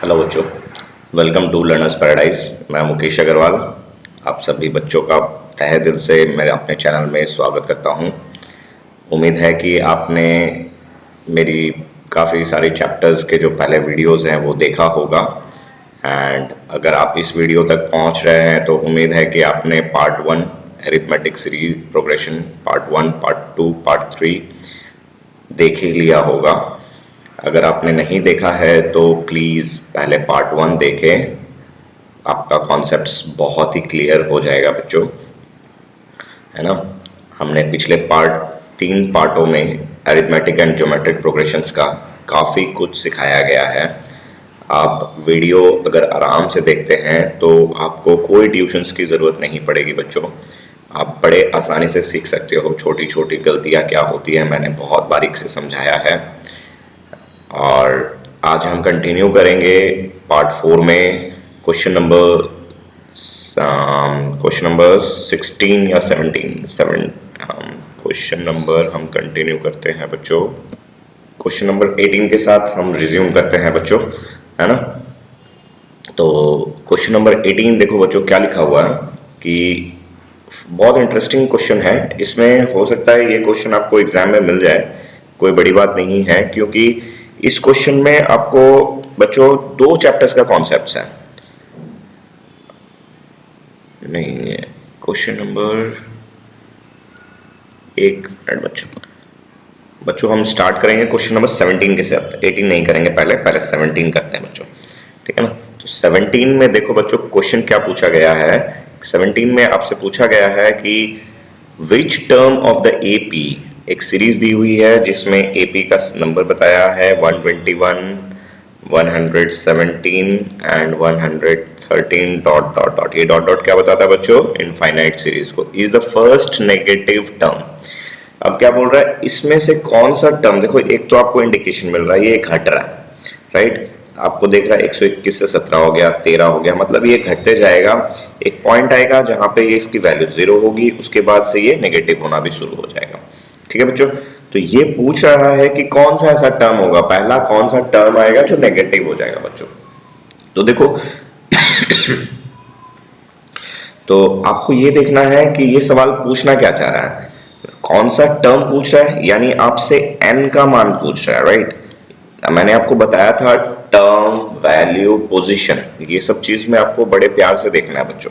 Hello बच्चों, welcome to learners paradise. मैं मुकेश अग्रवाल आप सभी बच्चों का तहे दिल से मैं अपने चैनल में स्वागत करता हूं। उम्मीद है कि आपने मेरी काफ़ी सारे चैप्टर्स के जो पहले वीडियोस हैं वो देखा होगा। एंड अगर आप इस वीडियो तक पहुंच रहे हैं तो उम्मीद है कि आपने part 1 arithmetic series progression part 1, part 2, part 3 देख ही लिया होगा। अगर आपने नहीं देखा है तो प्लीज़ पहले पार्ट 1 देखें, आपका कॉन्सेप्ट्स बहुत ही क्लियर हो जाएगा बच्चों, है ना। हमने पिछले 3 पार्टों में अरिथमेटिक एंड ज्योमेट्रिक प्रोग्रेशंस का काफ़ी कुछ सिखाया गया है। आप वीडियो अगर आराम से देखते हैं तो आपको कोई ट्यूशन्स की ज़रूरत नहीं पड़ेगी बच्चों। आप बड़े आसानी से सीख सकते हो। छोटी छोटी गलतियाँ क्या होती हैं मैंने बहुत बारीक से समझाया है। और आज हम कंटिन्यू करेंगे पार्ट 4 में क्वेश्चन नंबर 16 या 17 क्वेश्चन नंबर हम कंटिन्यू करते हैं बच्चों। क्वेश्चन नंबर 18 के साथ हम रिज्यूम करते हैं बच्चों, है ना। तो क्वेश्चन नंबर 18 देखो बच्चों क्या लिखा हुआ है कि बहुत इंटरेस्टिंग क्वेश्चन है। इसमें हो सकता है ये क्वेश्चन आपको एग्जाम में मिल जाए, कोई बड़ी बात नहीं है, क्योंकि इस क्वेश्चन में आपको बच्चों 2 चैप्टर्स का कॉन्सेप्ट्स है। नहीं है क्वेश्चन नंबर 1 बच्चों हम स्टार्ट करेंगे क्वेश्चन नंबर 17 के साथ। 18 नहीं करेंगे, पहले 17 करते हैं बच्चों, ठीक है ना। तो 17 में देखो बच्चों क्वेश्चन क्या पूछा गया है। 17 में आपसे पूछा गया है कि which term of the AP, एक सीरीज दी हुई है जिसमें एपी का नंबर बताया है 121, 117 एंड 113 डॉट डॉट डॉट। ये डॉट डॉट क्या बताता है बच्चों? इनफाइनाइट सीरीज को। Is the first negative term. अब क्या बोल रहा है, इसमें से कौन सा टर्म, देखो एक तो आपको इंडिकेशन मिल रहा है ये घट रहा है, राइट। आपको देख रहा है 121 से 17 हो गया, 13 हो गया, मतलब ये घटते जाएगा। एक पॉइंट आएगा जहां पे ये इसकी वैल्यू 0 होगी, उसके बाद से ये नेगेटिव होना भी शुरू हो जाएगा, ठीक है बच्चों। तो ये पूछ रहा है कि कौन सा ऐसा टर्म होगा, पहला कौन सा टर्म आएगा जो नेगेटिव हो जाएगा बच्चों। तो देखो तो आपको ये देखना है कि ये सवाल पूछना क्या चाह रहा है, कौन सा टर्म पूछ रहा है, यानी आपसे n का मान पूछ रहा है, राइट। मैंने आपको बताया था टर्म, वैल्यू, पोजीशन, ये सब चीज में आपको बड़े प्यार से देखना है बच्चों।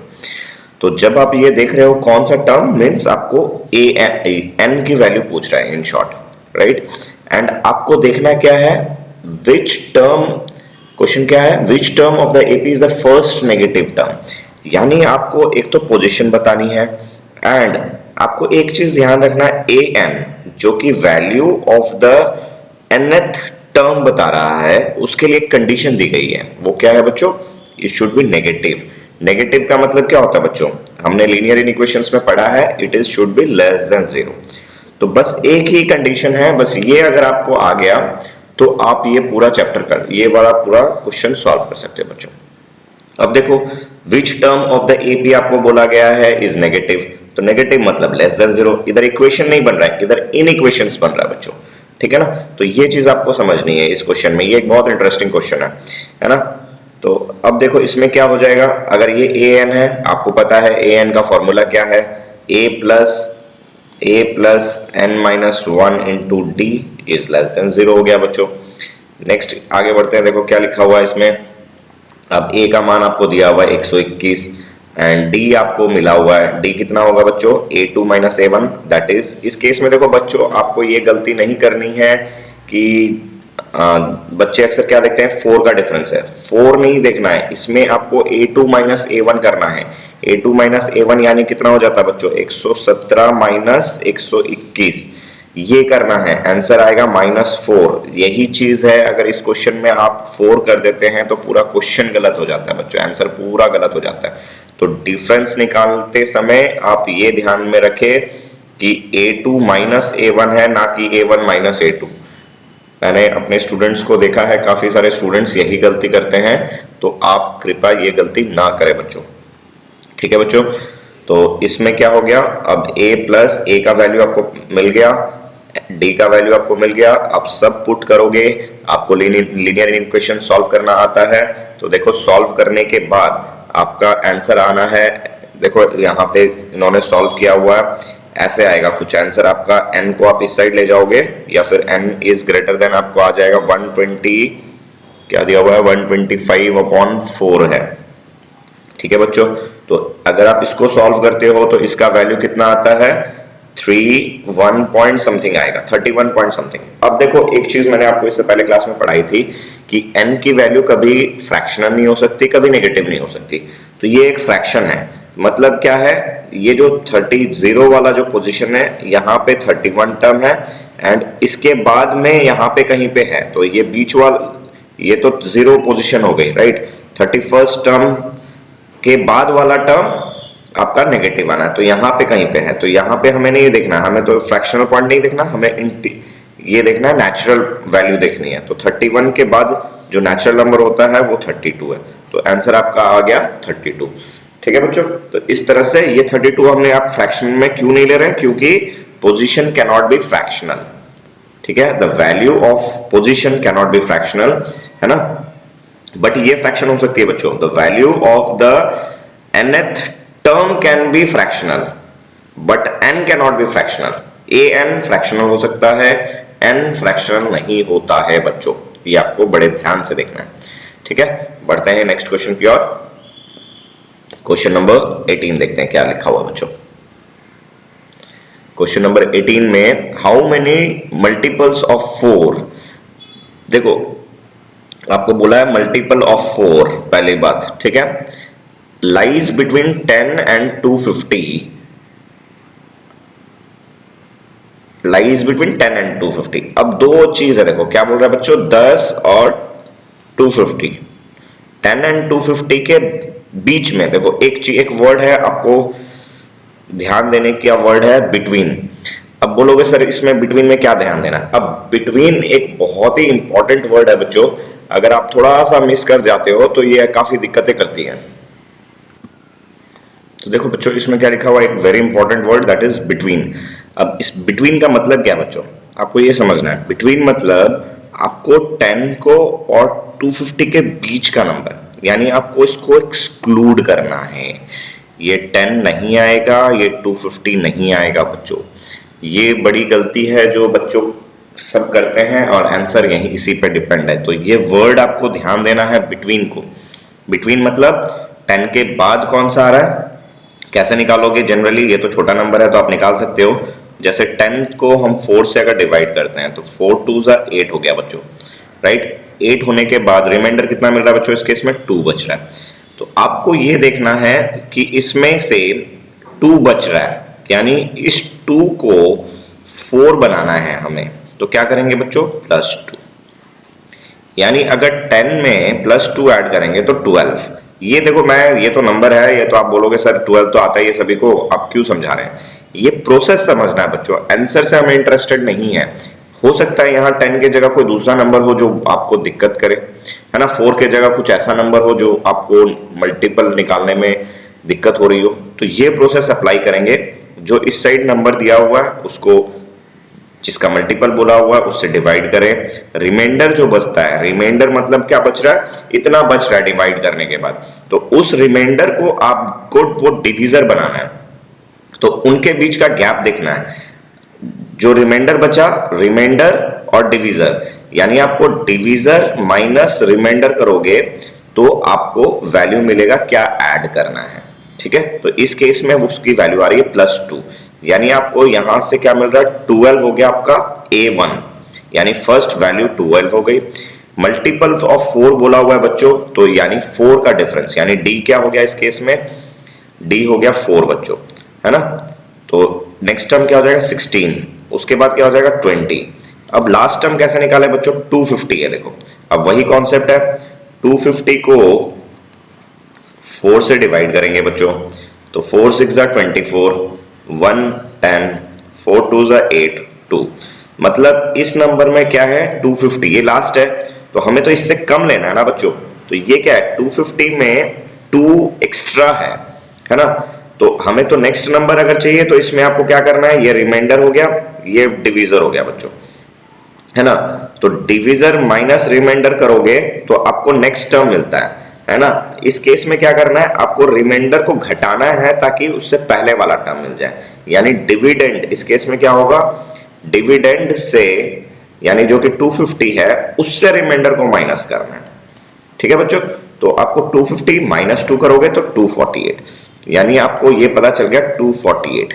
तो जब आप ये देख रहे हो कौन सा टर्म, मीन्स आपको एन की वैल्यू पूछ रहा है इन शॉर्ट, राइट। एंड आपको देखना क्या है, विच टर्म, क्वेश्चन क्या है, which term of the AP is the first negative term. यानी आपको एक तो पोजीशन बतानी है, एंड आपको एक चीज ध्यान रखना है, ए एन जो कि value of the nth term बता रहा है, उसके लिए एक कंडीशन दी गई है। वो क्या है बच्चों? It should be negative. Negative का मतलब क्या होता है बच्चों? हमने लीनियर इक्वेशंस में पढ़ा है, it is should be less than 0। तो बस एक ही कंडीशन है, बस ये अगर आपको आ गया तो आप ये पूरा चैप्टर ये वाला पूरा क्वेश्चन सॉल्व कर सकते हैं बच्चों। अब देखो which term of the AP आपको बोला गया है इज नेगेटिव, तो नेगेटिव मतलब लेस देन 0। इधर इक्वेशन नहीं बन रहा है, इधर इन इक्वेशंस बन रहा है बच्चों, ठीक है ना। तो ये चीज आपको समझनी है इस क्वेश्चन में, ये एक बहुत इंटरेस्टिंग क्वेश्चन है ना। तो अब देखो इसमें क्या हो जाएगा, अगर ये ए एन है, आपको पता है ए एन का फॉर्मूला क्या है, A plus N minus 1 into D is less than 0 हो गया बच्चों। नेक्स्ट आगे बढ़ते हैं, देखो क्या लिखा हुआ है इसमें। अब ए का मान आपको दिया हुआ है 121 एंड डी आपको मिला हुआ है, डी कितना होगा बच्चों? a2 minus a1, that is, इस केस में देखो बच्चों आपको ये गलती नहीं करनी है कि बच्चे अक्सर क्या देखते हैं, 4 का डिफरेंस है, 4 नहीं देखना है, इसमें आपको a2 माइनस a1 करना है। a2 माइनस a1 यानी कितना हो जाता है बच्चों? 117 माइनस 121, ये करना है, आंसर आएगा -4। यही चीज है, अगर इस क्वेश्चन में आप 4 कर देते हैं तो पूरा क्वेश्चन गलत हो जाता है बच्चों, आंसर पूरा गलत हो जाता है। तो डिफरेंस निकालते समय आप ये ध्यान में रखें कि a2 माइनस a1 है, ना कि a1 माइनस a2। मैंने अपने स्टूडेंट्स को देखा है, काफी सारे स्टूडेंट्स यही गलती करते हैं, तो आप कृपया ये गलती ना करें बच्चों, ठीक है बच्चों। तो इसमें क्या हो गया, अब a प्लस, a का वैल्यू आपको मिल गया डी का वैल्यू आपको मिल गया। आप सब पुट करोगे, आपको लीनियर इक्वेशन सॉल्व करना आता है। तो देखो सॉल्व करने के बाद आपका आंसर आना है, देखो यहाँ पे इन्होंने सॉल्व किया हुआ है, ऐसे आएगा कुछ आंसर आपका। n को आप इस साइड ले जाओगे या फिर n इज ग्रेटर देन आपको आ जाएगा 120, क्या दिया हुआ है 125/4 है। ठीक है बच्चों, तो अगर आप इसको सॉल्व करते हो तो इसका वैल्यू कितना आता है 31 पॉइंट समथिंग आएगा, 31 पॉइंट समथिंग। अब देखो एक चीज मैंने आपको इससे पहले क्लास में पढ़ाई थी कि n की वैल्यू कभी फ्रैक्शनल नहीं हो सकती, कभी नेगेटिव नहीं हो सकती। तो ये एक फ्रैक्शन है, मतलब क्या है, ये जो 30 वाला जो पोजीशन है यहाँ पे 31 टर्म है एंड इसके बाद में यहाँ पे कहीं पे है, तो ये बीच वाला ये तो 0 पोजीशन हो गई, राइट। 31st टर्म के बाद वाला टर्म आपका नेगेटिव आना है, तो यहाँ पे कहीं पे है। तो यहाँ पे हमें नहीं देखना, हमें तो फ्रैक्शनल पॉइंट नहीं देखना, हमें ये देखना है नेचुरल वैल्यू देखनी है। तो 31 के बाद जो नेचुरल नंबर होता है वो 32 है, तो आंसर आपका आ गया 32। ठीक है बच्चों, तो इस तरह से ये 32 हमने आप फ्रैक्शन में क्यों नहीं ले रहे हैं, क्योंकि position can not be fractional. ठीक है, the value of position can not be fractional, है ना। बट ये फ्रैक्शन हो सकती है बच्चों, the value of the nth term can be fractional but n can not be fractional. an fractional हो सकता है, n फ्रैक्शनल नहीं होता है बच्चों, ये आपको बड़े ध्यान से देखना है। ठीक है, बढ़ते हैं नेक्स्ट क्वेश्चन की ओर। क्वेश्चन नंबर 18 देखते हैं क्या लिखा हुआ बच्चों। क्वेश्चन नंबर 18 में हाउ मेनी मल्टीपल्स ऑफ 4, देखो आपको बोला है मल्टीपल ऑफ 4, पहली बात, ठीक है, lies between 10 and 250, lies between 10 and 250। अब दो चीज है, देखो क्या बोल रहा है बच्चों, 10 और 250, 10 एंड 250 के बीच में देखो एक वर्ड है, आपको ध्यान देने का वर्ड है बिटवीन। अब बोलोगे सर इसमें बिटवीन में क्या ध्यान देना, अब बिटवीन एक बहुत ही इंपॉर्टेंट वर्ड है बच्चों, अगर आप थोड़ा सा मिस कर जाते हो तो ये काफी दिक्कतें करती हैं। तो देखो बच्चों इसमें क्या लिखा हुआ है, एक very important word that is between. अब इस बिटवीन का मतलब क्या बच्चों, आपको ये समझना है। बिटवीन मतलब आपको 10 को और 250 के बीच का नंबर, यानी आपको इसको एक्सक्लूड करना है। ये 10 नहीं आएगा, ये 250 नहीं आएगा बच्चों। ये बड़ी गलती है जो बच्चों सब करते हैं और आंसर यही इसी पे डिपेंड है। तो ये वर्ड आपको ध्यान देना है बिटवीन को। बिटवीन मतलब 10 के बाद कौन सा आ रहा है, कैसे निकालोगे, जनरली ये तो छोटा नंबर है तो आप निकाल सकते हो। जैसे 10 को हम 4 से अगर डिवाइड करते हैं तो 4 2 8 हो गया बच्चों, राइट। 8 होने के बाद रिमाइंडर कितना मिल रहा है बच्चों, इस केस में 2 बच रहा है। तो आपको ये देखना है कि इसमें से 2 बच रहा है, यानी इस 2 को 4 बनाना है हमें। तो क्या करेंगे बच्चों, +2, यानी अगर 10 में +2 ऐड करेंगे तो 12। ये देखो मैं, ये तो नंबर है, ये तो आप बोलोगे सर 12 तो आता ही है सभी को, आप क्यों समझा रहे हैं। ये प्रोसेस समझना है बच्चों, आंसर से हमें इंटरेस्टेड नहीं है। हो सकता है यहाँ 10 के जगह कोई दूसरा नंबर हो जो आपको दिक्कत करे, है ना। 4 के जगह कुछ ऐसा नंबर हो जो आपको मल्टीपल निकालने में दिक्कत हो रही हो। तो ये प्रोसेस अप्लाई करेंगे, जो इस साइड नंबर दिया हुआ है उसको जिसका मल्टीपल बोला हुआ है उससे डिवाइड करें। रिमाइंडर जो बचता है, रिमाइंडर मतलब क्या बच रहा है, इतना बच रहा है डिवाइड करने के बाद, तो उस रिमाइंडर को आपको वो डिविजर बनाना है। तो उनके बीच का गैप देखना है, जो रिमाइंडर बचा, रिमाइंडर और डिविजर, यानी आपको डिविजर माइनस रिमाइंडर करोगे तो आपको वैल्यू मिलेगा, क्या ऐड करना है। ठीक है, तो इस केस में उसकी वैल्यू आ रही है +2, यानी आपको यहां से क्या मिल रहा है, 12 हो गया आपका A1, यानी फर्स्ट वैल्यू 12 हो गई। मल्टीपल ऑफ 4 बोला हुआ है बच्चों, तो यानी 4 का डिफरेंस, यानी D क्या हो गया इस केस में, D हो गया 4 बच्चों, है ना। तो नेक्स्ट टर्म क्या हो जाएगा 16, उसके बाद क्या हो जाएगा 20। अब लास्ट टर्म कैसे निकाले बच्चों, 250 है, देखो अब वही कॉन्सेप्ट है। 250 को 4 से डिवाइड करेंगे बच्चों, तो 4 6 24, 1 10, 4 2 8 2, मतलब इस नंबर में क्या है 250, ये लास्ट है, तो हमें तो इससे कम लेना है ना बच्चों। तो ये क्या है, 250 में 2 एक्स्ट्रा है ना, तो हमें तो नेक्स्ट नंबर अगर चाहिए तो इसमें आपको क्या करना है, ये रिमाइंडर हो गया, ये डिवीजर हो गया बच्चों, है ना। तो डिवीजर माइनस रिमाइंडर करोगे तो आपको नेक्स्ट टर्म मिलता है ना। इस केस में क्या करना है, आपको रिमाइंडर को घटाना है ताकि उससे पहले वाला टर्म मिल जाए, यानी डिविडेंड। इस केस में क्या होगा, डिविडेंड से यानी जो कि 250 है उससे रिमाइंडर को माइनस करना है, ठीक है बच्चों। तो आपको 250 माइनस 2 करोगे तो 248, यानी आपको ये पता चल गया 248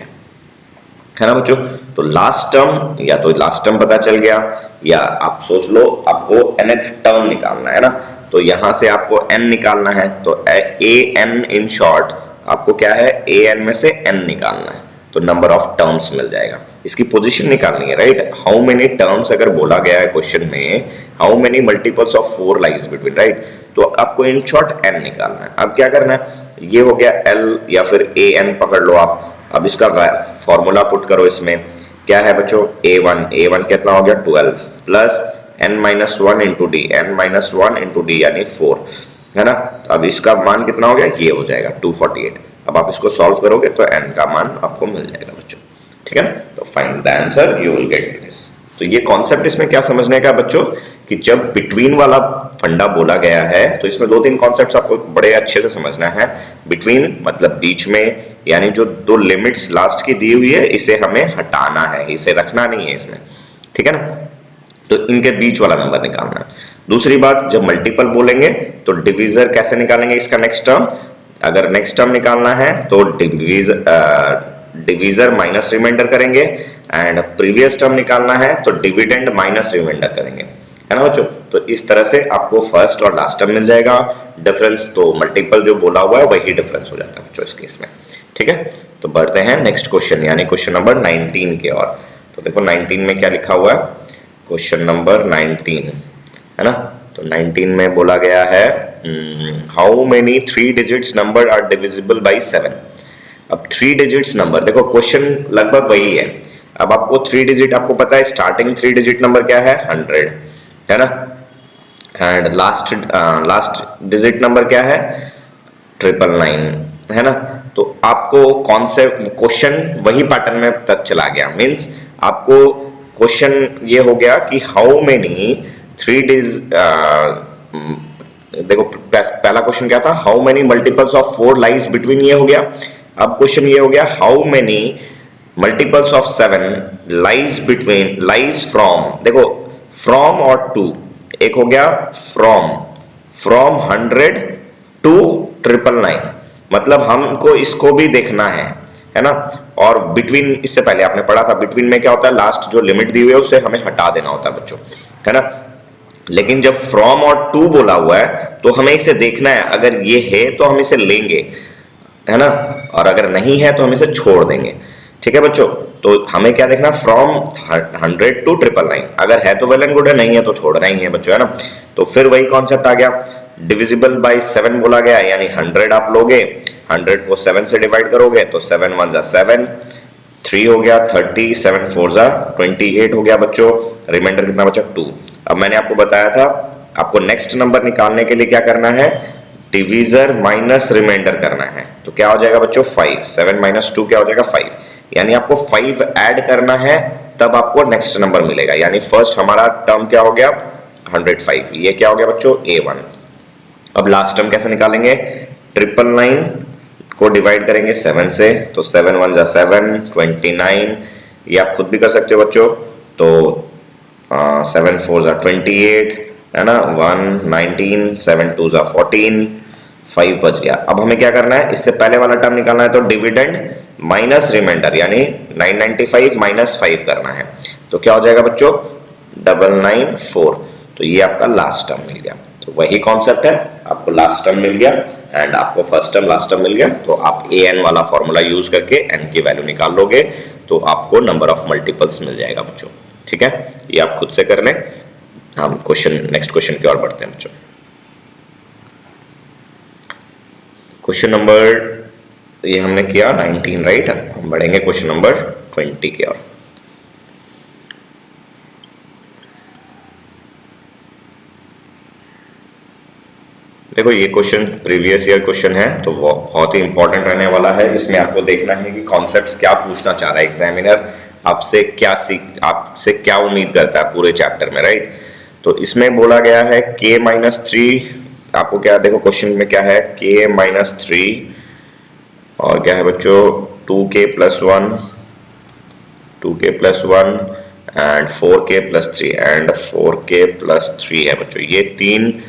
है ना बच्चों। तो लास्ट टर्म, या तो लास्ट टर्म पता चल गया, या आप सोच लो आपको nth टर्म निकालना है ना, तो यहां से आपको n निकालना है। तो a n इन शॉर्ट आपको क्या है, a n में से n निकालना है, तो नंबर ऑफ टर्म्स मिल जाएगा। इसकी पोजीशन निकालनी है, राइट। हाउ मेनी टर्म्स अगर बोला गया है क्वेश्चन में, how many multiples of 4 lies between, right. तो आपको इन शॉर्ट n निकालना है। अब क्या करना है, ये हो गया l या फिर a n पकड़ लो आप। अब इसका फॉर्मूला पुट करो, इसमें क्या है बच्चों, a1 कितना हो गया 12 plus n minus 1 into D, n-1 into D यानी 4, है ना। अब इसका मान कितना हो गया, ये हो जाएगा 248। अब आप इसको सॉल्व करोगे तो n का मान आपको मिल जाएगा बच्चों, ठीक है ना। तो find the answer, you will get this. तो ये कॉन्सेप्ट इसमें क्या समझने का बच्चों, कि जब बिटवीन वाला फंडा बोला गया है तो इसमें 2-3 कॉन्सेप्ट्स आपको बड़े अच्छे से समझना है। बिटवीन मतलब बीच में, यानी जो 2 लिमिट्स लास्ट की दी हुई है इसे हमें हटाना है, इसे रखना नहीं है इसमें, ठीक है ना। तो इनके बीच वाला नंबर निकालना है। दूसरी बात, जब मल्टीपल बोलेंगे तो डिवीजर कैसे निकालेंगे इसका नेक्स्ट टर्म। अगर नेक्स्ट टर्म निकालना है तो डिवीजर माइनस रिमाइंडर करेंगे, एंड प्रीवियस टर्म निकालना है तो डिविडेंड माइनस रिमाइंडर करेंगे, है ना बच्चों। तो इस तरह से आपको फर्स्ट और लास्ट टर्म मिल जाएगा। डिफरेंस तो मल्टीपल जो बोला हुआ है वही डिफरेंस हो जाता है बच्चों इस केस में, ठीक है। तो बढ़ते हैं नेक्स्ट क्वेश्चन, यानी क्वेश्चन नंबर 19 की ओर। तो देखो 19 में क्या लिखा हुआ है, क्वेश्चन नंबर 19, है ना। तो 19 में बोला गया है how many 3 digits number are divisible by 7। अब 3 डिजिट्स नंबर, देखो क्वेश्चन लगभग वही है। अब आपको 3 डिजिट, आपको पता है स्टार्टिंग 3 डिजिट नंबर क्या है, 100, है ना। एंड लास्ट डिजिट नंबर क्या है, 999, है ना। तो आपको कॉन्सेप्ट क्वेश्चन वही पैटर्न में तक चला गया, मींस आपको क्वेश्चन ये हो गया कि हाउ मेनी 3 देखो पहला क्वेश्चन क्या था, how many multiples of 4 lies between, ये हो गया। अब क्वेश्चन ये हो गया how many multiples of 7 lies between, lies from, देखो फ्रॉम और टू, एक हो गया फ्रॉम 100 टू 999, मतलब हमको इसको भी देखना है ना। और बिटवीन, इससे पहले आपने पढ़ा था बिटवीन में क्या होता है, लास्ट जो लिमिट दी हुई है उसे हमें हटा देना होता है बच्चों, है ना। लेकिन जब फ्रॉम और टू बोला हुआ है तो हमें इसे देखना है, अगर ये है तो हम इसे लेंगे, है ना, और अगर नहीं है तो हम इसे छोड़ देंगे, ठीक है बच्चों। तो हमें क्या देखना, फ्रॉम 100 टू 999, अगर है तो वेल एंड गुड है, नहीं है तो छोड़ना ही है बच्चों, है ना। तो फिर वही कॉन्सेप्ट आ गया, डिविजिबल बाय 7 बोला गया, यानी 100 आप लोगे, 100 को 7 से डिवाइड करोगे तो 7 1 जा 7, 3 हो गया 30, 7 4 जा 28 हो गया बच्चों। रिमाइंडर कितना बचा, 2। अब मैंने आपको बताया था आपको नेक्स्ट नंबर निकालने के लिए क्या करना है, डिवीजर माइनस रिमाइंडर करना है। तो क्या हो जाएगा बच्चों, 5, 7 माइनस 2 क्या हो जाएगा 5, यानी आपको 5 ऐड करना है तब आपको नेक्स्ट नंबर मिलेगा। यानी फर्स्ट हमारा टर्म क्या हो गया 105, ये क्या हो गया बच्चों A1। अब लास्ट टर्म कैसे निकालेंगे, 999 को डिवाइड करेंगे 7 से, तो 7 1 जा 7, 29, ये आप खुद भी कर सकते हो बच्चों। तो 7 4 जा 28, है ना, 1 19, 7 2 जा 14, 5 बच गया। अब हमें क्या करना है, इससे पहले वाला टर्म निकालना है, तो डिविडेंड माइनस रिमाइंडर यानी 995 माइनस 5 करना है। तो क्या हो जाएगा बच्चों 994। तो ये आपका लास्ट टर्म मिल गया। तो वही कॉन्सेप्ट है, आपको लास्ट टर्म मिल गया एंड आपको फर्स्ट टर्म लास्ट टर्म मिल गया, तो आप an वाला फॉर्मूला यूज करके n की वैल्यू निकाल लोगे तो आपको नंबर ऑफ मल्टीपल्स मिल जाएगा बच्चों, ठीक है। ये आप खुद से कर लें। हम नेक्स्ट क्वेश्चन की ओर बढ़ते हैं बच्चों। क्वेश्चन नंबर ये हमने किया 19, राइट। हम बढ़ेंगे क्वेश्चन नंबर 20 की ओर। देखो ये क्वेश्चन प्रीवियस ईयर क्वेश्चन है, तो वो बहुत ही इंपॉर्टेंट रहने वाला है। इसमें आपको देखना है कि कॉन्सेप्ट्स क्या पूछना चाह रहा है एग्जामिनर, आपसे क्या उम्मीद करता है पूरे चैप्टर में, राइट। तो इसमें बोला गया है k-3, आपको क्या देखो क्वेश्चन में क्या है, k-3 और क्या है बच्चों 2k+1 and 4k+3 and 4k+3 है बच्चों। ये तीन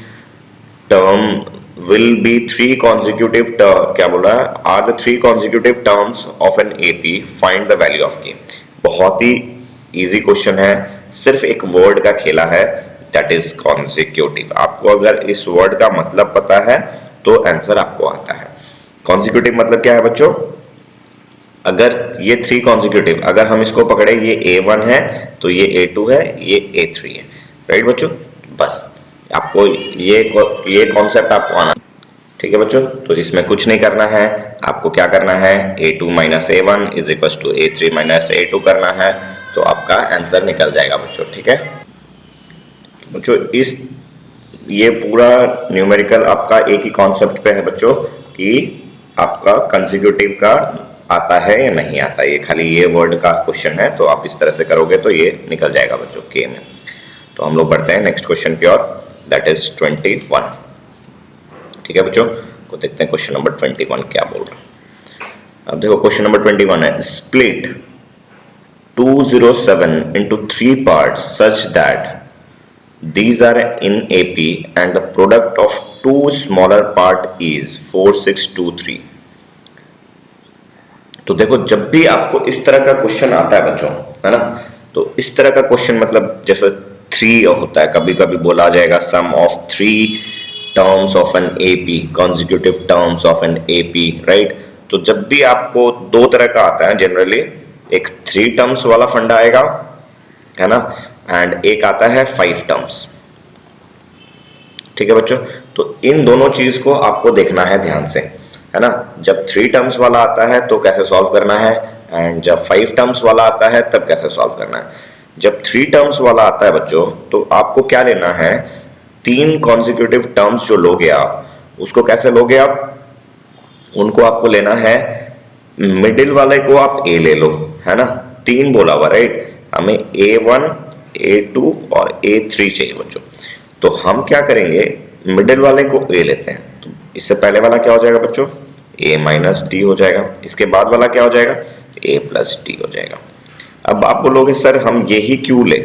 term will be three consecutive term, क्या बोला है, are the three consecutive terms of an AP, find the value of k। बहुत ही इजी क्वेश्चन है, सिर्फ एक वर्ड का खेला है, that is consecutive। आपको अगर इस वर्ड का मतलब पता है तो आंसर आपको आता है। consecutive मतलब क्या है बच्चों, अगर ये थ्री कॉन्जिक्यूटिव, अगर हम इसको पकड़े ये A1 है तो ये A2 है, ये A3 है, राइट बच्चों। बस आपको ये कॉन्सेप्ट आपको आना, ठीक है बच्चों। तो इसमें कुछ नहीं करना है, आपको क्या करना है, A2 - A1 = A3 - A2 करना है, तो आपका आंसर निकल जाएगा बच्चों, ठीक है। तो बच्चों ये पूरा न्यूमेरिकल आपका एक ही कॉन्सेप्ट पे है बच्चों, कि आपका कंसेक्यूटिव का आता है या नहीं आता, ये खाली ये वर्ड का क्वेश्चन है। तो आप इस तरह से करोगे तो ये निकल जाएगा बच्चों के में। तो हम लोग बढ़ते हैं नेक्स्ट क्वेश्चन की ओर, दैट इज 21। ठीक है बच्चों, को देखते हैं क्वेश्चन नंबर 21 क्या बोल रहा है। अब देखो क्वेश्चन नंबर 21 है, split 207 into 3 parts such that these are in AP and the product of two smaller part is 4623। तो देखो जब भी आपको इस तरह का क्वेश्चन आता है बच्चों, है ना, तो इस तरह का क्वेश्चन मतलब जैसे 3 होता है, कभी कभी बोला जाएगा sum of 3 terms of an AP, consecutive terms of an AP, right. तो जब भी आपको दो तरह का आता है जनरली, एक 3 टर्म्स वाला फंडा आएगा, है ना, एंड एक आता है 5 टर्म्स। ठीक है बच्चों, तो इन दोनों चीज को आपको देखना है ध्यान से, है ना। जब 3 टर्म्स वाला आता है तो कैसे सॉल्व करना है, एंड जब 5 टर्म्स वाला आता है तब कैसे सॉल्व करना है। जब 3 टर्म्स वाला आता है बच्चों, तो आपको क्या लेना है, 3 कॉन्जिक्यूटिव टर्म्स जो लोगे आप, उसको कैसे लोगे आप, उनको आपको लेना है, मिडिल वाले को आप ए ले लो, है ना, 3 बोला हुआ, राइट। हमें A1, A2 और A3 चाहिए बच्चों। तो हम क्या करेंगे, मिडिल वाले को ए लेते हैं। तो इससे पहले वाला क्या हो जाएगा बच्चों, A - D हो जाएगा। इसके बाद वाला क्या हो जाएगा, A + D हो जाएगा। अब आप बोलोगे सर हम यही क्यों ले,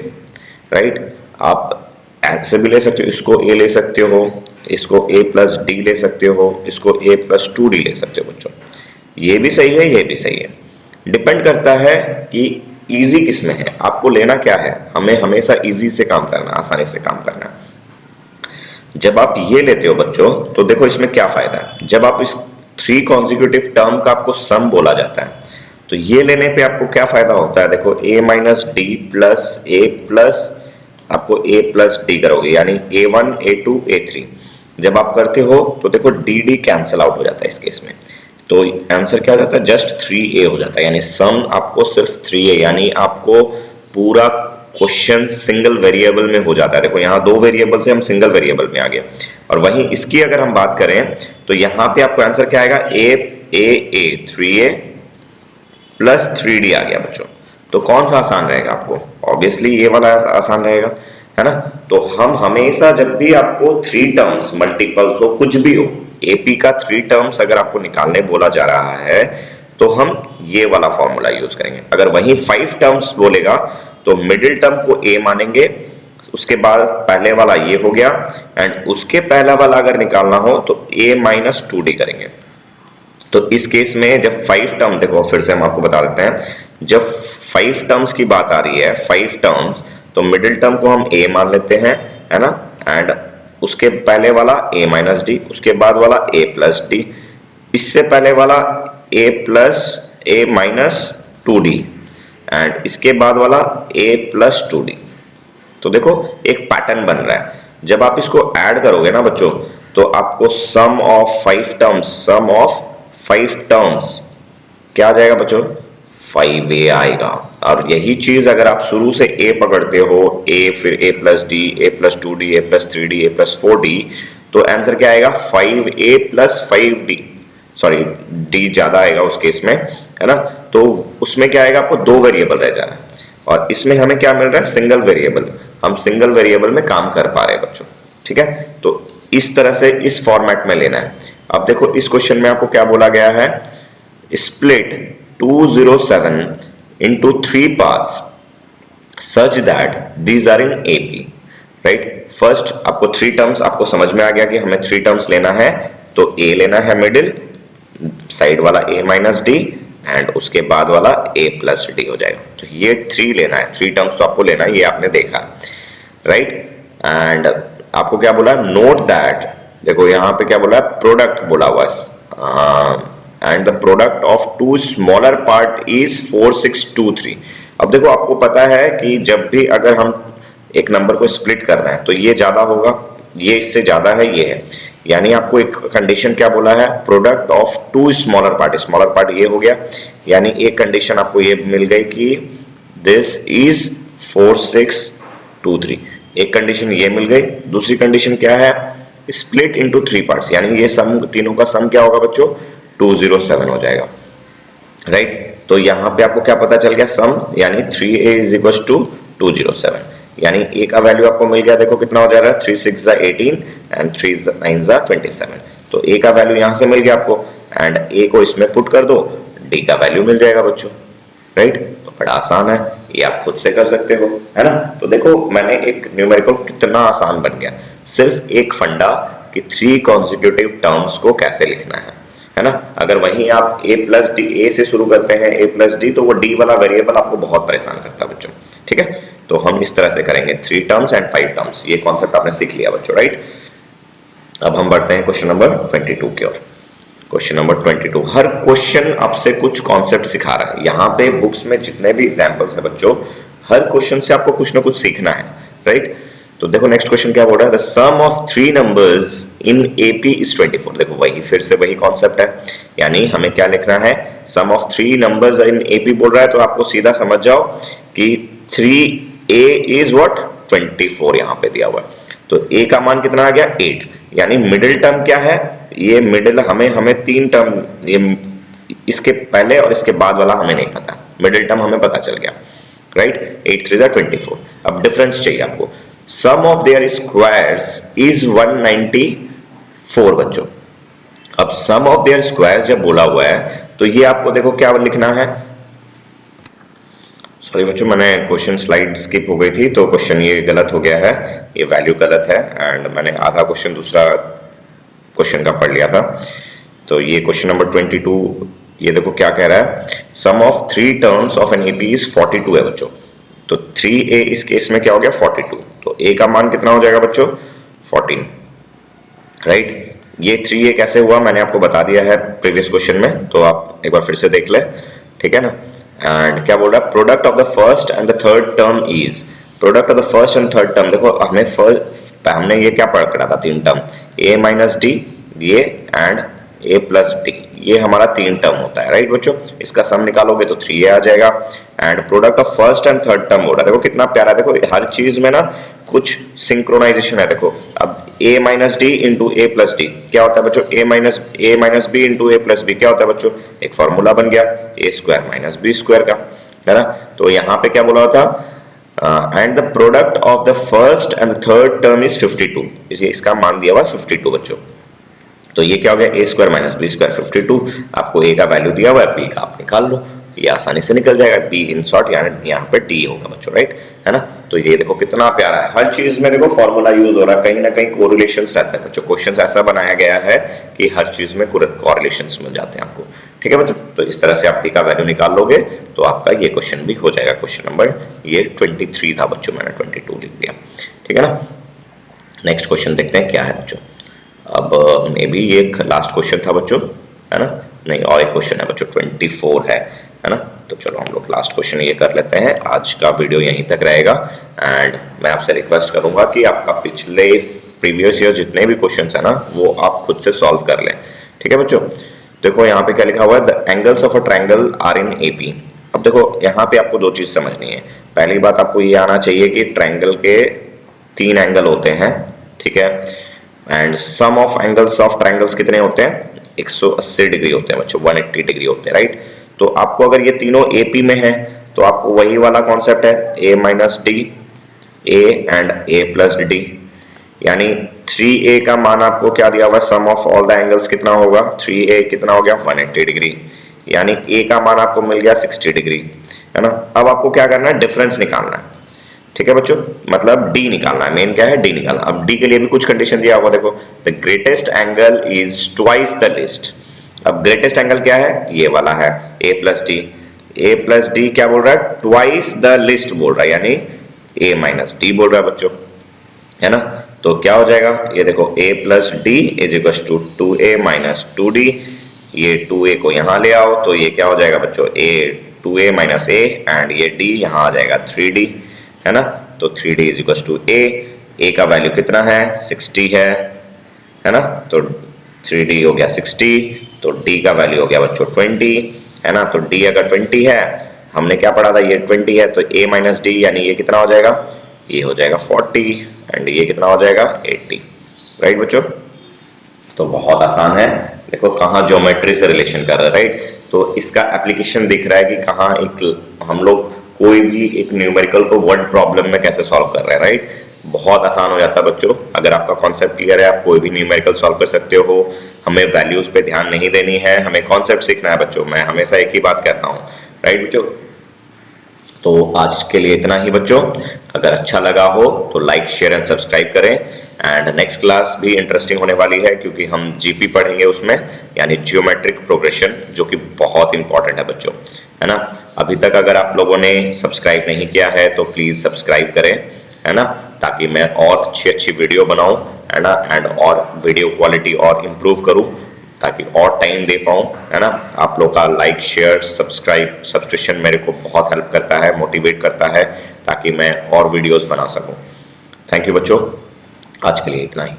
राइट। आप ऐसे भी ले सकते हो, इसको A ले सकते हो, इसको A + D ले सकते हो, इसको A + 2D ले सकते हो बच्चों। ये भी सही है, ये भी सही है, डिपेंड करता है कि इजी किस में है, आपको लेना क्या है। हमें हमेशा इजी से काम करना, आसानी से काम करना। जब आप ये लेते हो बच्चों, तो देखो इसमें क्या फायदा है, जब आप इस 3 कॉन्जिक्यूटिव टर्म का आपको सम बोला जाता है, तो ये लेने पे आपको क्या फायदा होता है, देखो A - D plus A plus आपको A + D करोगे, यानी A1, A2, A3 जब आप करते हो तो देखो D कैंसिल आउट हो जाता है इस केस में। तो आंसर क्या हो जाता है, जस्ट 3A हो जाता है, यानी सम आपको सिर्फ 3A, यानी आपको पूरा क्वेश्चन सिंगल वेरिएबल में हो जाता है। देखो यहाँ 2 वेरिएबल से हम सिंगल वेरिएबल में आ गए। और वहीं इसकी अगर हम बात करें तो यहाँ पे आपको आंसर क्या आएगा, A 3A प्लस 3D आ गया बच्चों। तो कौन सा आसान रहेगा आपको, ऑब्वियसली ये वाला आसान रहेगा, है ना। तो हम हमेशा जब भी आपको 3 टर्म्स, मल्टीपल्स हो, कुछ भी हो, एपी का 3 टर्म्स अगर आपको निकालने बोला जा रहा है तो हम ये वाला फॉर्मूला यूज करेंगे। अगर वही 5 टर्म्स बोलेगा तो मिडिल टर्म को ए मानेंगे, उसके बाद पहले वाला ये हो गया, एंड उसके पहला वाला अगर निकालना हो तो A - 2D करेंगे। तो इस केस में जब 5 टर्म, देखो फिर से हम आपको बता देते हैं, जब 5 टर्म्स की बात आ रही है, 5 टर्म्स, तो मिडिल टर्म को हम A मान लेते हैं, है ना, एंड उसके पहले वाला A - D, उसके बाद वाला A + D, इससे पहले वाला A - 2D, एंड इसके बाद वाला A + 2D। तो देखो एक पैटर्न बन रहा है। जब आप इसको ऐड करोगे ना बच्चों, तो आपको सम ऑफ 5 टर्म्स क्या आ जाएगा बच्चों, 5A आएगा। और यही चीज अगर आप शुरू से A पकड़ते हो, A फिर A + D, A + 2D, A + 3D, A + 4D, तो आंसर क्या आएगा 5a plus 5d, sorry d ज्यादा आएगा उस केस में, है ना। तो उसमें क्या आएगा, आपको दो वेरिएबल रह जा रहा है, और इसमें हमें क्या मिल रहा है, सिंगल वेरिएबल। हम सिंगल वेरिएबल में काम कर पा रहे हैं बच्चों, ठीक है। तो इस तरह से इस फॉर्मेट में लेना है। अब देखो इस क्वेश्चन में आपको क्या बोला गया है, split 207 into 3 parts such that these are in AP, right. First आपको 3 टर्म्स आपको समझ में आ गया कि हमें 3 टर्म्स लेना है, तो A लेना है मिडिल साइड वाला A माइनस डी, एंड उसके बाद वाला A प्लस डी हो जाएगा। तो ये 3 लेना है, 3 टर्म्स तो आपको लेना है, ये आपने देखा, राइट। एंड आपको क्या बोला, नोट दैट, देखो यहाँ पे क्या बोला, प्रोडक्ट बोला हुआ है, and the product of two smaller part is 4623। अब देखो आपको पता है कि जब भी अगर हम एक नंबर को स्प्लिट कर रहे हैं तो ये ज्यादा होगा, ये इससे ज्यादा है, ये है, यानी आपको एक कंडीशन क्या बोला है, product of two smaller part ये हो गया, यानी एक कंडीशन आपको ये मिल गई कि दिस इज 4623, एक कंडीशन ये मिल गई। दूसरी कंडीशन क्या है, स्प्लिट इनटू 3 पार्ट्स, यानी ये सम, तीनों का सम क्या होगा बच्चों, 207 हो जाएगा, राइट। तो यहां पे आपको क्या पता चल गया, सम यानी 3a इज इक्वल टू 207, यानी a का वैल्यू आपको मिल गया, देखो कितना हो जा रहा है, 3 6 जा 18 एंड 3 9 जा 27। तो a का वैल्यू यहां से मिल गया आपको, एंड a को इसमें पुट कर दो, d का वैल्यू मिल जाएगा बच्चों, राइट। तो बड़ा आसान है, ये आप खुद से कर सकते हो, है ना। तो देखो मैंने एक न्यूमेरिकल कितना आसान बन गया, सिर्फ एक फंडा कि 3 कॉन्जिक्यूटिव टर्म्स को कैसे लिखना है ना। अगर वहीं आप a प्लस डी, a से शुरू करते हैं a प्लस डी, तो वो d वाला वेरिएबल आपको बहुत परेशान करता है बच्चों, ठीक है। तो हम इस तरह से करेंगे 3 टर्म्स एंड 5 टर्म्स, ये कॉन्सेप्ट आपने सीख लिया बच्चों, राइट। अब हम बढ़ते हैं क्वेश्चन नंबर 22 की ओर। क्वेश्चन नंबर 22, हर क्वेश्चन आपसे कुछ कॉन्सेप्ट सिखा रहा है। यहाँ पे बुक्स में जितने भी एग्जाम्पल्स है बच्चों, हर क्वेश्चन से आपको कुछ ना कुछ सीखना है, राइट। तो देखो नेक्स्ट क्वेश्चन क्या बोल रहा है, the sum of 3 numbers in AP is 24। देखो वही फिर से वही कॉन्सेप्ट है, यानी हमें क्या लिखना है, sum of 3 numbers in AP बोल रहा है, तो आपको सीधा समझ जाओ कि 3a इज व्हाट 24 यहाँ पे दिया हुआ है। तो a का मान कितना आ गया 8, यानी मिडिल टर्म क्या है, ये मिडिल हमें 3 टर्म, ये इसके पहले और इसके बाद वाला हमें नहीं पता, मिडिल टर्म हमें पता चल गया, राइट। 8 3 24। अब डिफरेंस चाहिए आपको, सम ऑफ देयर स्क्वायर्स इज 194 बच्चों। अब सम ऑफ देयर स्क्वायर्स जब बोला हुआ है तो ये आपको देखो क्या लिखना है, सॉरी बच्चों मैंने क्वेश्चन स्लाइड स्किप हो गई थी, तो क्वेश्चन ये गलत हो गया है, ये वैल्यू गलत है, एंड मैंने आधा क्वेश्चन दूसरा क्वेश्चन का पढ़ लिया था। तो ये क्वेश्चन नंबर 22, ये देखो क्या कह रहा है, sum of 3 terms of an AP is 42 है बच्चों। तो 3a इस केस में क्या हो गया 42, तो a का मान कितना हो जाएगा बच्चों 14, राइट। ये 3a कैसे हुआ मैंने आपको बता दिया है प्रीवियस क्वेश्चन में, तो आप एक बार फिर से देख ले, ठीक है ना। एंड क्या बोल रहा है, product of the first and the third term is, product of the first and third term, देखो हमने ये क्या पढ़ रहा था, 3 टर्म, a माइनस डी, ये एंड a प्लस डी, ये हमारा 3 टर्म होता है, राइट बच्चों। इसका सम निकालोगे तो 3a आ जाएगा, and product of first and third term हो रहा है, देखो कितना प्यारा, देखो हर चीज में ना कुछ सिंक्रोनाइजेशन है। देखो अब a minus d into a plus d क्या होता है बच्चों, a minus b into a plus b क्या होता है बच्चों, एक फॉर्मूला बन गया a square minus b square का, है ना। तो यहाँ पे क्या बोला था, and the product of the first and the third term is 52, इसका मान दिया हुआ 52 बच्चों। तो ये क्या हो गया, a square minus b square 52, आपको a का वैल्यू दिया हुआ है, b का आप निकाल लो, ये आसानी से निकल जाएगा, b इन शॉर्ट यानी यहाँ पे d होगा बच्चों, राइट, है ना। तो ये देखो कितना प्यारा है, हर चीज में देखो फॉर्मूला यूज हो रहा है, कहीं ना कहीं कोरिलेशंस रहता है बच्चों, क्वेश्चन ऐसा बनाया गया है कि हर चीज में कोरिलेशंस मिल जाते हैं आपको, ठीक है बच्चों। तो इस तरह से आप d का वैल्यू निकाल लोगे तो आपका ये क्वेश्चन भी हो जाएगा। क्वेश्चन नंबर ये 23 था बच्चों, मैंने 22 लिख दिया, ठीक है ना। नेक्स्ट क्वेश्चन देखते हैं क्या है बच्चों। अब मे बी ये लास्ट क्वेश्चन था बच्चों, है ना, नहीं और एक क्वेश्चन है बच्चों 24 है ना। तो चलो हम लोग लास्ट क्वेश्चन ये कर लेते हैं, आज का वीडियो यहीं तक रहेगा, एंड मैं आपसे रिक्वेस्ट करूंगा कि आपका पिछले प्रीवियस ईयर जितने भी क्वेश्चंस है ना वो आप खुद से सॉल्व कर लें, ठीक है बच्चों। देखो यहाँ पे क्या लिखा हुआ है, the angles of a triangle are in AP. अब देखो यहाँ पे आपको 2 चीज समझनी है, पहली बात आपको ये आना चाहिए कि ट्रायंगल के 3 एंगल होते हैं, ठीक है। And sum of angles of triangles कितने होते हैं? 180 डिग्री होते हैं बच्चों, 180 डिग्री होते हैं, राइट। तो आपको अगर ये तीनों एपी में है तो आपको वही वाला कॉन्सेप्ट है, a minus D, A and a plus D, यानी 3a का मान आपको क्या दिया हुआ, सम ऑफ ऑल द एंगल्स कितना होगा, 3a कितना हो गया 180 डिग्री, यानी a का मान आपको मिल गया 60 डिग्री, है ना। अब आपको क्या करना है, डिफरेंस निकालना है, ठीक है बच्चों, मतलब d निकालना है, मेन क्या है d निकालना। अब d के लिए भी कुछ कंडीशन दिया हुआ, देखो the greatest angle is twice the list. अब ग्रेटेस्ट एंगल क्या है, ये वाला है a प्लस डी क्या बोल रहा है, ट्वाइस द लिस्ट बोल रहा है, यानी a माइनस डी बोल रहा है बच्चों, है ना। तो क्या हो जाएगा, ये देखो a plus d is equal to 2a minus 2d, ये 2a को यहाँ ले आओ तो ये क्या हो जाएगा बच्चों, 2a माइनस a एंड ये d यहाँ आ जाएगा 3d, है ना। तो 3d is equal to a का वैल्यू कितना है 60 है ना। तो 3d हो गया 60, तो d का वैल्यू हो गया बच्चों 20, है ना। तो d अगर 20 है, हमने क्या पढ़ा था, ये 20 है, तो a माइनस डी यानी ये कितना हो जाएगा, ये हो जाएगा 40 एंड ये कितना हो जाएगा 80, राइट बच्चों। तो बहुत आसान है, देखो कहाँ ज्योमेट्री से रिलेशन कर रहा है, राइट। तो इसका एप्लीकेशन दिख रहा है कि कहाँ एक हम लोग कोई भी एक न्यूमेरिकल को वर्ड प्रॉब्लम में कैसे सॉल्व कर रहे हैं, राइट। बहुत आसान हो जाता है बच्चों, अगर आपका कॉन्सेप्ट क्लियर है आप कोई भी न्यूमेरिकल सॉल्व कर सकते हो। हमें वैल्यूज पे ध्यान नहीं देनी है, हमें कॉन्सेप्ट सीखना है बच्चों, मैं हमेशा एक ही बात कहता हूँ, राइट बच्चों। तो आज के लिए इतना ही बच्चों, अगर अच्छा लगा हो तो लाइक शेयर एंड सब्सक्राइब करें। एंड नेक्स्ट क्लास भी इंटरेस्टिंग होने वाली है क्योंकि हम जीपी पढ़ेंगे उसमें, यानी जियोमेट्रिक प्रोग्रेशन, जो कि बहुत इंपॉर्टेंट है बच्चों, है ना। अभी तक अगर आप लोगों ने सब्सक्राइब नहीं किया है तो प्लीज सब्सक्राइब करें, है ना, ताकि मैं और अच्छी वीडियो बनाऊं, है ना, एंड और वीडियो क्वालिटी और इम्प्रूव करूं, ताकि और टाइम दे पाऊँ, है ना। आप लोग का लाइक शेयर सब्सक्राइब सब्सक्रिप्शन मेरे को बहुत हेल्प करता है, मोटिवेट करता है, ताकि मैं और वीडियोस बना सकूं। थैंक यू बच्चों, आज के लिए इतना ही।